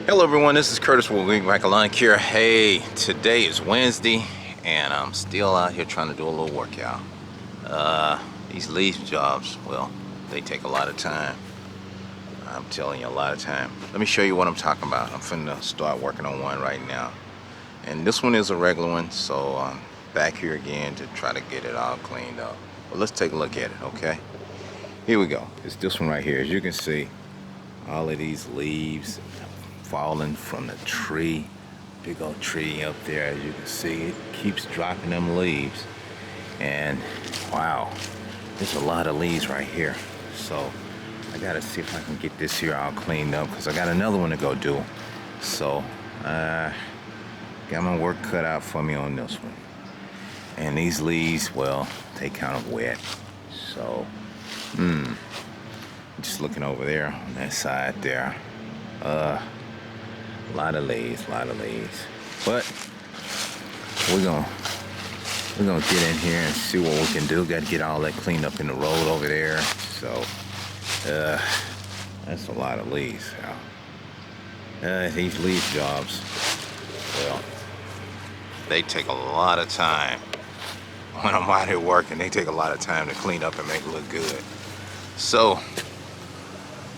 Hello everyone, this is Curtis with Wingback Lawn Care. Hey, today is Wednesday and I'm still out here trying to do a little workout. These leaf jobs, well, they take a lot of time. I'm telling you, a lot of time. Let me show you what I'm talking about. I'm finna start working on one right now. And this one is a regular one, so I'm back here again to try to get it all cleaned up. But let's take a look at it, okay? Here we go. It's this one right here. As you can see, all of these leaves falling from the tree. Big old tree up there, as you can see, it keeps dropping them leaves. And wow, there's a lot of leaves right here. So I gotta see if I can get this here all cleaned up, because I got another one to go do. So got my work cut out for me on this one. And these leaves, well, they kind of wet. So just looking over there on that side there, a lot of leaves. But we're gonna get in here and see what we can do. Got to get all that cleaned up in the road over there. So that's a lot of leaves. These leaf jobs, well, they take a lot of time. When I'm out here working, they take a lot of time to clean up and make it look good. So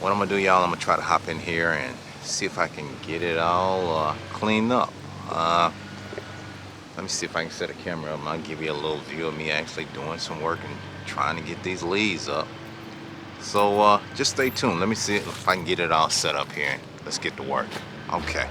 what I'm gonna do, y'all, I'm gonna try to hop in here and see if I can get it all cleaned up. Let me see if I can set a camera up and I'll give you a little view of me actually doing some work and trying to get these leaves up. So just stay tuned. Let me see if I can get it all set up here. Let's get to work. Okay.